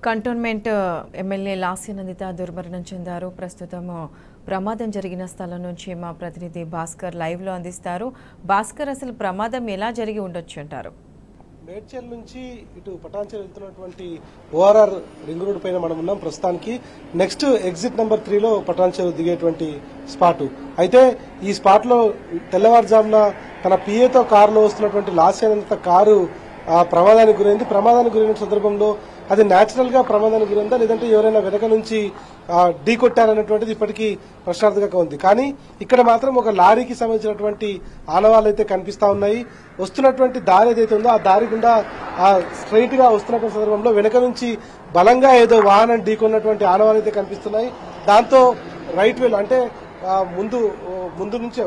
Cantonment MLA Lasya Nanditha దుర్మరణం చెందారు. ప్రస్తుతం ప్రమాదం జరిగిన స్థలం నుంచి మా ప్రతినిధి భాస్కర్ లైవ్ లో అందిస్తారు. భాస్కర్, అసలు ప్రమాదం ఎలా జరిగి ఉండొచ్చు అంటారు? మేడ్చల్ నుంచి ఇటు పటాన్చెరు వెళ్తున్నటువంటి ఓఆర్ఆర్ రింగ్ రోడ్ పైన మనం ఉన్నాం. ప్రస్తుతానికి నెక్స్ట్ ఎగ్జిట్ నెంబర్ 3 లో పటాన్చెరు దిగేటువంటి స్పాట్. అయితే ఈ స్పాట్ లో తెల్లవారుజామున తన పిఏతో కారులో వస్తున్నటువంటి లాస్య నందిత కారు ప్రమాదానికి గురైంది. ప్రమాదానికి గురైన సందర్భంలో అది న్యాచురల్ గా ప్రమాదానికి గురైందా లేదంటే ఎవరైనా వెనక నుంచి ఢీ కొట్టారన్నటువంటిది ఇప్పటికీ ప్రశ్నార్థకంగా ఉంది. కానీ ఇక్కడ మాత్రం ఒక లారీకి సంబంధించినటువంటి ఆనవాళ్ళు అయితే కనిపిస్తా ఉన్నాయి. వస్తున్నటువంటి దారి ఏదైతే ఉందో ఆ దారి గుండా స్ట్రైట్ గా వస్తున్నటువంటి సందర్భంలో వెనక నుంచి బలంగా ఏదో వాహనం ఢీకొన్నటువంటి ఆనవాళ్ళు అయితే కనిపిస్తున్నాయి. దాంతో రైట్ వేలో అంటే ముందు నుంచి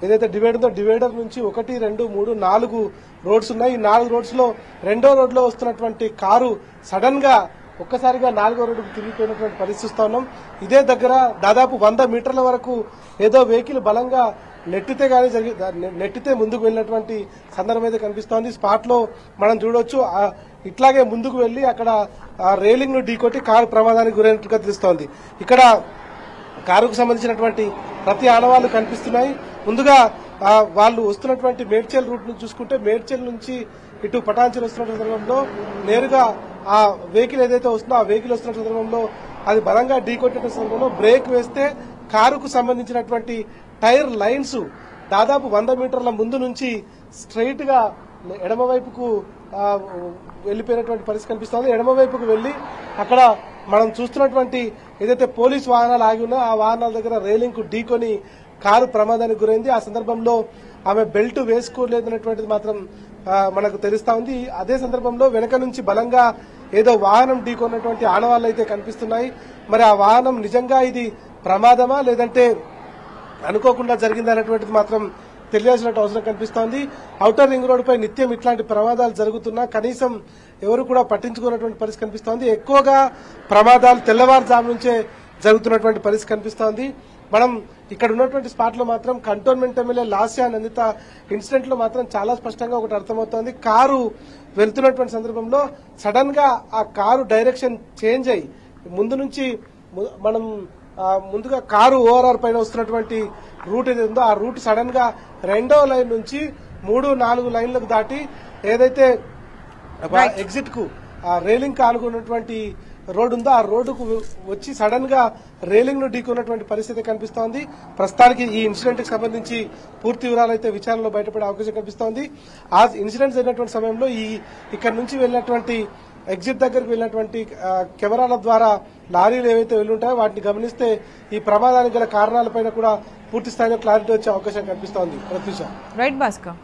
ఏదైతే డివైడర్ ఉందో డివైడర్ నుంచి 1, 2, 3, 4 రోడ్స్ ఉన్నాయి. ఈ 4 రోడ్స్ లో రెండో రోడ్ లో వస్తున్నటువంటి కారు సడన్ గా ఒక్కసారిగా 4వ రోడ్డుకు తిరిగిపోయినటువంటి పరిస్థితి ఉన్నాం. ఇదే దగ్గర దాదాపు 100 మీటర్ల వరకు ఏదో వెహికల్ బలంగా నెట్టితే ముందుకు వెళ్ళినటువంటి సందర్భం అయితే కనిపిస్తోంది. స్పాట్ లో మనం చూడొచ్చు ఇట్లాగే ముందుకు వెళ్లి అక్కడ రైలింగ్ ను ఢీకొట్టి కారు ప్రమాదానికి గురైనట్లుగా తెలుస్తోంది. ఇక్కడ కారుకు సంబంధించినటువంటి ప్రతి ఆనవాళ్లు కనిపిస్తున్నాయి. ముందుగా వాళ్ళు వస్తున్నటువంటి మేడ్చల్ రూట్ నుంచి చూసుకుంటే మేడ్చల్ నుంచి ఇటు పటాన్చెరు వస్తున్న సందర్భంలో నేరుగా ఆ వెహికల్ ఏదైతే వస్తుందో ఆ వెహికల్ వస్తున్న సందర్భంలో అది బలంగా ఢీకొట్టిన సందర్భంలో బ్రేక్ వేస్తే కారుకు సంబంధించినటువంటి టైర్ లైన్స్ దాదాపు 100 మీటర్ల ముందు నుంచి స్ట్రైట్ గా ఎడమ వైపుకు వెళ్లిపోయినటువంటి పరిస్థితి కనిపిస్తోంది. ఎడమ వైపుకు వెళ్లి అక్కడ మనం చూస్తున్నటువంటి ఏదైతే పోలీస్ వాహనాలు ఆగి ఉన్నాయో ఆ వాహనాల దగ్గర రైలింగ్ కు ఢీకొని కారు ప్రమాదానికి గురైంది. ఆ సందర్భంలో ఆమె బెల్ట్ వేసుకోలేదన్నటువంటిది మాత్రం మనకు తెలుస్తా ఉంది. అదే సందర్భంలో వెనక నుంచి బలంగా ఏదో వాహనం ఢీకొన్నటువంటి ఆనవాళ్లు అయితే కనిపిస్తున్నాయి. మరి ఆ వాహనం నిజంగా ఇది ప్రమాదమా లేదంటే అనుకోకుండా జరిగిందన్నటువంటిది మాత్రం తెలియాల్సినట్టు అవసరం కనిపిస్తోంది. ఔటర్ రింగ్ రోడ్ పై నిత్యం ఇట్లాంటి ప్రమాదాలు జరుగుతున్నా కనీసం ఎవరు కూడా పట్టించుకున్నటువంటి పరిస్థితి కనిపిస్తోంది. ఎక్కువగా ప్రమాదాలు తెల్లవారుజాము నుంచే జరుగుతున్నటువంటి పరిస్థితి కనిపిస్తోంది. మనం ఇక్కడ ఉన్నటువంటి స్పాట్ లో మాత్రం cantonment MLA Lasya Nanditha incident లో మాత్రం చాలా స్పష్టంగా ఒకటి అర్థమవుతోంది. కారు వెళ్తున్నటువంటి సందర్భంలో సడన్ గా ఆ కారు డైరెక్షన్ చేంజ్ అయ్యి ముందు నుంచి మనం ముందుగా కారు ఓఆర్ఆర్ పైన వస్తున్నటువంటి రూట్ ఏదైతే ఉందో ఆ రూట్ సడన్ గా 2వ లైన్ నుంచి 3, 4 లైన్లకు దాటి ఏదైతే ఎగ్జిట్ కు రైలింగ్ కానుకున్నటువంటి రోడ్డు ఉందో ఆ రోడ్డుకు వచ్చి సడన్ గా రైలింగ్ ను ఢీకొన్నటువంటి పరిస్థితి కనిపిస్తోంది. ప్రస్తుతానికి ఈ ఇన్సిడెంట్ కి సంబంధించి పూర్తి వివరాలు అయితే విచారణలో బయటపడే అవకాశం కనిపిస్తోంది. ఆ ఇన్సిడెంట్ జరిగినటువంటి సమయంలో ఇక్కడ నుంచి వెళ్ళినటువంటి ఎగ్జిట్ దగ్గరకు వెళ్ళినటువంటి కెమెరాల ద్వారా లారీలు ఏవైతే వెళ్లుంటాయో వాటిని గమనిస్తే ఈ ప్రమాదానికి గల కారణాలపైన కూడా పూర్తి స్థాయిలో క్లారిటీ వచ్చే అవకాశం కనిపిస్తోంది. రైట్ భాస్కర్.